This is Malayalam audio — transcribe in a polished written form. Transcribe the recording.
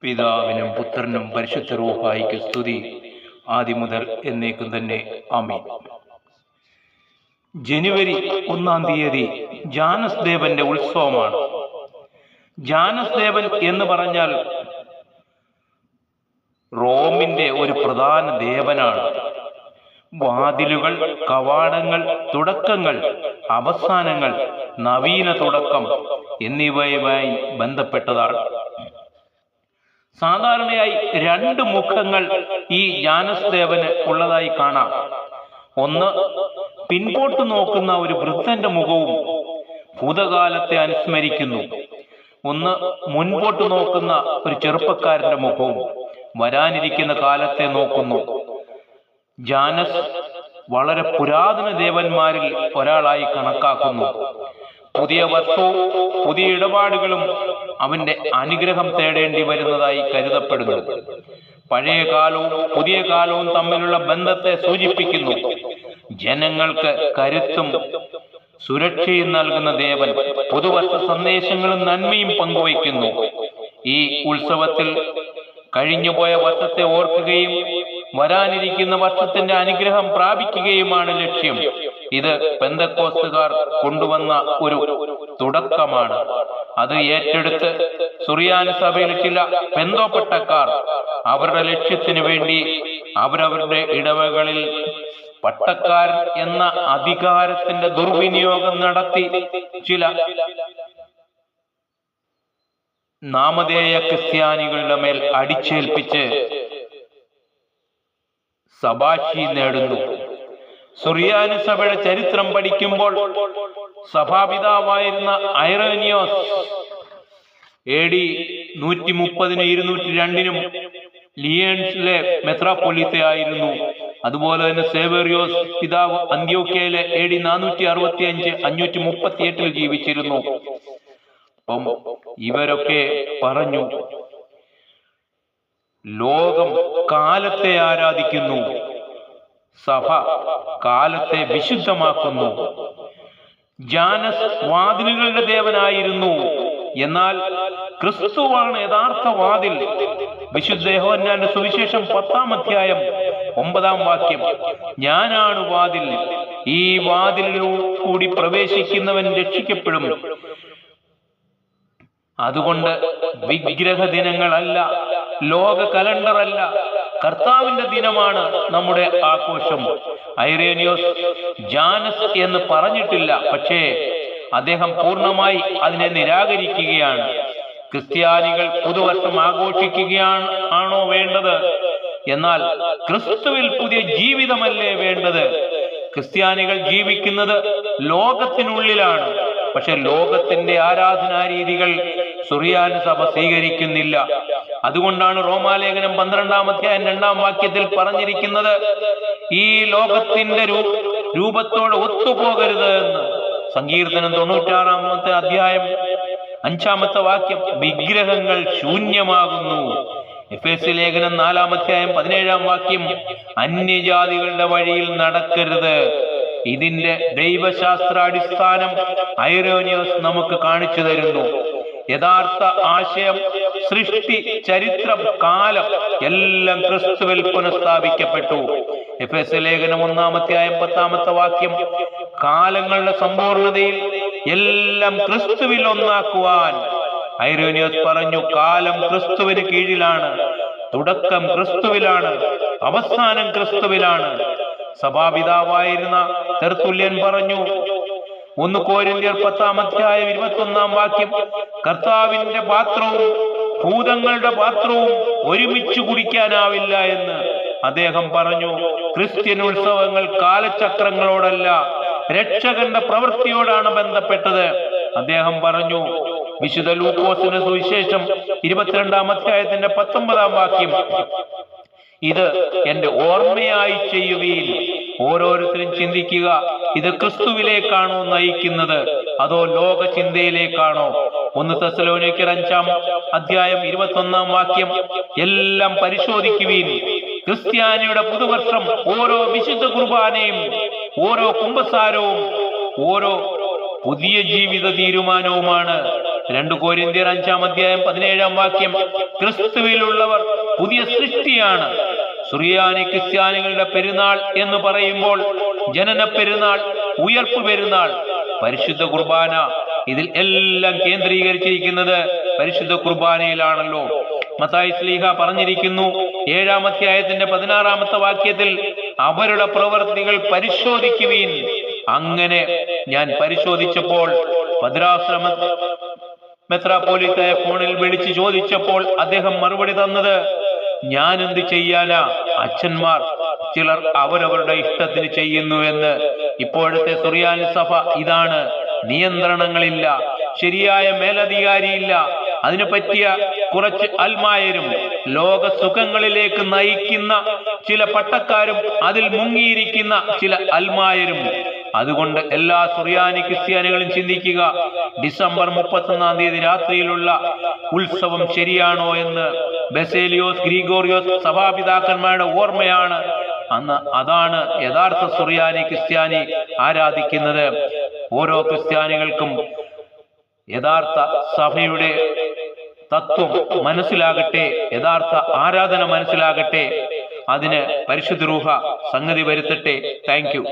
പിതാവിനും പുത്രനും പരിശുദ്ധ റൂഹായിക്ക് സ്തുതി, ആദ്യം മുതൽ എന്നേക്കും തന്നെ. ആമീൻ. ജനുവരി 1 തീയതി ജാനസ് ദേവന്റെ ഉത്സവമാണ്. ജാനസ് ദേവൻ എന്ന് പറഞ്ഞാൽ റോമിന്റെ ഒരു പ്രധാന ദേവനാണ്. വാതിലുകൾ, കവാടങ്ങൾ, തുടക്കങ്ങൾ, അവസാനങ്ങൾ, നവീന തുടക്കം എന്നിവയുമായി ബന്ധപ്പെട്ടതാണ്. സാധാരണയായി 2 മുഖങ്ങൾ ഈ ജാനസ് ദേവന് ഉള്ളതായി കാണാം. ഒന്ന്, പിൻപോട്ട് നോക്കുന്ന ഒരു വൃദ്ധന്റെ മുഖവും ഭൂതകാലത്തെ അനുസ്മരിക്കുന്നു. ഒന്ന്, മുൻപോട്ട് നോക്കുന്ന ഒരു ചെറുപ്പക്കാരന്റെ മുഖവും വരാനിരിക്കുന്ന കാലത്തെ നോക്കുന്നു. ജാനസ് വളരെ പുരാതന ദേവന്മാരിൽ ഒരാളായി കണക്കാക്കുന്നു. പുതിയ വർഷവും പുതിയ ഇടപാടുകളും അവന്റെ അനുഗ്രഹം തേടേണ്ടി വരുന്നതായി കരുതപ്പെടുന്നു. പഴയ കാലവും പുതിയ കാലവും തമ്മിലുള്ള ബന്ധത്തെ സൂചിപ്പിക്കുന്നു. ജനങ്ങൾക്ക് കരുത്തും സുരക്ഷയും നൽകുന്ന ദേവൻ പുതുവർഷ സന്ദേശങ്ങളും നന്മയും പങ്കുവയ്ക്കുന്നു. ഈ ഉത്സവത്തിൽ കഴിഞ്ഞുപോയ വർഷത്തെ ഓർക്കുകയും വരാനിരിക്കുന്ന വർഷത്തിന്റെ അനുഗ്രഹം പ്രാപിക്കുകയുമാണ് ലക്ഷ്യം. ഇത് പെന്തക്കോസ്തുകാർ കൊണ്ടുവന്ന ഒരു തുടക്കമാണ്. അത് ഏറ്റെടുത്ത് സുറിയാനി സഭയിലെ ചില പെന്തോപ്പട്ടക്കാർ അവരുടെ ലക്ഷ്യത്തിനു വേണ്ടി അവരവരുടെ ഇടവകളിൽ പട്ടക്കാരൻ എന്ന അധികാരത്തിന്റെ ദുർവിനിയോഗം നടത്തി ചില നാമധേയ ക്രിസ്ത്യാനികളുടെ മേൽ അടിച്ചേൽപ്പിച്ച് സഭാശി നേടുന്നു. സുറിയാനി സഭയുടെ ചരിത്രം പഠിക്കുമ്പോൾ സഭാപിതാവായിരുന്ന ഐറേനിയോസ് AD 130-202 ലിയൻസിലെ മെത്രാപ്പൊലീത്തയായിരുന്നു. അതുപോലെ തന്നെ സേവേറിയോസ് പിതാവ് അന്ത്യോക്യയിലെ AD 465-538 ജീവിച്ചിരുന്നു. അപ്പം ഇവരൊക്കെ പറഞ്ഞു, ലോകം കാലത്തെ ആരാധിക്കുന്നു, സഭ കാലത്തെ വിശുദ്ധമാക്കുന്നു. ജാനസ് വാതിലുകളുടെ ദേവനായിരുന്നു, എന്നാൽ ക്രിസ്തുവാണ് യഥാർത്ഥ വാതിൽ. വിശുദ്ധ യോഹന്നാന്റെ സുവിശേഷം 10-ാം അധ്യായം 9-ാം വാക്യം, ഞാനാണ് വാതിൽ, ഈ വാതിലിലൂടെ പ്രവേശിക്കുന്നവൻ രക്ഷിക്കപ്പെടും. അതുകൊണ്ട് വിഗ്രഹ ദിനങ്ങളല്ല, ലോക കലണ്ടറല്ല, കർത്താവിന്റെ ദിനമാണ് നമ്മുടെ ആഘോഷം. ഐറേനിയോസ് ജാനസ് എന്ന് പറഞ്ഞിട്ടില്ല, പക്ഷേ അദ്ദേഹം പൂർണ്ണമായി അതിനെ നിരാകരിക്കുകയാണ്. ക്രിസ്ത്യാനികൾ പുതുവർഷം ആഘോഷിക്കുകയാണോ വേണ്ടത്? എന്നാൽ ക്രിസ്തുവിൽ പുതിയ ജീവിതമല്ലേ വേണ്ടത്? ക്രിസ്ത്യാനികൾ ജീവിക്കുന്നത് ലോകത്തിനുള്ളിലാണ്, പക്ഷെ ലോകത്തിന്റെ ആരാധനാ രീതികൾ സുറിയാനി സഭ സ്വീകരിക്കുന്നില്ല. അതുകൊണ്ടാണ് റോമാലേഖനം 12-ാം അധ്യായം 2-ാം വാക്യത്തിൽ പറഞ്ഞിരിക്കുന്നത്, ഈ ലോകത്തിന്റെ രൂപത്തോട് ഒത്തുപോകരുത് എന്ന്. സങ്കീർത്തനം 96-ാമത്തെ അധ്യായം 5-ാമത്തെ വാക്യം, വിഗ്രഹങ്ങൾ ശൂന്യമാകുന്നു. എഫേസ്യ ലേഖനം 4-ാം അധ്യായം 17-ാം വാക്യം, അന്യജാതികളുടെ വഴിയിൽ നടക്കരുത്. ഇതിന്റെ ദൈവശാസ്ത്രാടിസ്ഥാനം ഐറേനിയോസ് നമുക്ക് കാണിച്ചു തരുന്നു. യഥാർത്ഥ ആശയം, സൃഷ്ടി, ചരിത്രം, കാലം എല്ലാം ക്രിസ്തുവിൽ പുനഃസ്ഥാപിക്കപ്പെട്ടു. എഫേസ്യ ലേഖനം 1-ാം അധ്യായം 10-ാമത്തെ വാക്യം, കാലങ്ങളുടെ സമ്പൂർണതയിൽ എല്ലാം ക്രിസ്തുവിൽ ഒന്നാക്കുവാൻ ഐറേനിയോസ് പറഞ്ഞു. കാലം ക്രിസ്തുവിന് കീഴിലാണ്, തുടക്കം ക്രിസ്തുവിലാണ്, അവസാനം ക്രിസ്തുവിലാണ്. സഭാപിതാവായിരുന്ന തെർത്തുല്യൻ പറഞ്ഞു, 1 കൊരിന്ത്യർ 10-ാം അധ്യായം 21-ാം വാക്യം, കർത്താവിന്റെ പാത്രവും ഭൂതങ്ങളുടെ പാത്രവും ഒരുമിച്ച് കുടിക്കാനാവില്ല എന്ന് അദ്ദേഹം പറഞ്ഞു. ക്രിസ്ത്യൻ ഉത്സവങ്ങൾ കാലചക്രങ്ങളോടല്ല, രക്ഷകന്റെ പ്രവൃത്തിയോടാണ് ബന്ധപ്പെട്ടത്. അദ്ദേഹം പറഞ്ഞു, വിശുദ്ധ ലൂക്കോസിന്റെ സുവിശേഷം 22-ാം അധ്യായത്തിന്റെ 19-ാം വാക്യം, ഇത് എന്റെ ഓർമ്മയായി ചെയ്യുകയിൽ. ഓരോരുത്തരും ചിന്തിക്കുക, ഇത് ക്രിസ്തുവിലേക്കാണോ നയിക്കുന്നത്, അതോ ലോക ചിന്തയിലേക്കാണോ? 1 തെസ്സലോനിക്കർ 5-ാം അധ്യായം 21-ാം വാക്യം, എല്ലാം പരിശോധിക്കുവീൻ. ക്രിസ്ത്യാനിയുടെ പുതുവർഷം ഓരോ വിശുദ്ധ കുർബാനയും, ഓരോ കുമ്പസാരവും, ഓരോ പുതിയ ജീവിത തീരുമാനവുമാണ്. 2 കൊരിന്ത്യർ 5-ാം അധ്യായം 17-ാം വാക്യം, ക്രിസ്തുവിലുള്ളവർ പുതിയ സൃഷ്ടിയാണ്. സുറിയാനി ക്രിസ്ത്യാനികളുടെ പെരുന്നാൾ എന്ന് പറയുമ്പോൾ ജനന പെരുന്നാൾ, ഉയർപ്പ് പെരുന്നാൾ, പരിശുദ്ധ കുർബാന, ഇതിൽ എല്ലാം കേന്ദ്രീകരിച്ചിരിക്കുന്നത് പരിശുദ്ധ കുർബാനയിലാണല്ലോ. മത്തായി ശ്ലീഹ പറഞ്ഞിരിക്കുന്നു 7-ാം അധ്യായത്തിന്റെ 16-ാമത്തെ വാക്യത്തിൽ, അവരുടെ പ്രവൃത്തികൾ പരിശോധിക്കുവീൻ. അങ്ങനെ ഞാൻ പരിശോധിച്ചപ്പോൾ, ഭദ്രാശ്രമ മെത്രാപ്പോലീത്തയെ ഫോണിൽ വിളിച്ച് ചോദിച്ചപ്പോൾ അദ്ദേഹം മറുപടി തന്നത്, ഞാൻ എന്ത് ചെയ്യാനാ, അച്ഛന്മാർ ചിലർ അവരവരുടെ ഇഷ്ടത്തിന് ചെയ്യുന്നു എന്ന്. ഇപ്പോഴത്തെ സുറിയാനി സഭ ഇതാണ്. നിയന്ത്രണങ്ങളില്ല, ശരിയായ മേലധികാരിയില്ല, അതിനു പറ്റിയ കുറച്ച് അൽമായരും ലോക സുഖങ്ങളിലേക്ക് നയിക്കുന്ന ചില പട്ടക്കാരും അതിൽ മുങ്ങിയിരിക്കുന്ന ചില അൽമായരും. അതുകൊണ്ട് എല്ലാ സുറിയാനി ക്രിസ്ത്യാനികളും ചിന്തിക്കുക, ഡിസംബർ 31-ാം തീയതി രാത്രിയിലുള്ള ഉത്സവം ശരിയാണോ എന്ന്. ബസേലിയോസ് ഗ്രിഗോറിയോസ് സഭാപിതാക്കന്മാരുടെ ഓർമ്മയാണ് അന്ന്. അതാണ് യഥാർത്ഥ സുറിയാനി ക്രിസ്ത്യാനി ആരാധിക്കുന്നത്. ഓരോ ക്രിസ്ത്യാനികൾക്കും യഥാർത്ഥ സഭയുടെ തത്വം മനസ്സിലാകട്ടെ, യഥാർത്ഥ ആരാധന മനസ്സിലാകട്ടെ. അതിന് പരിശുദ്ധ റൂഹ സംഗതി വരുത്തട്ടെ. Thank you.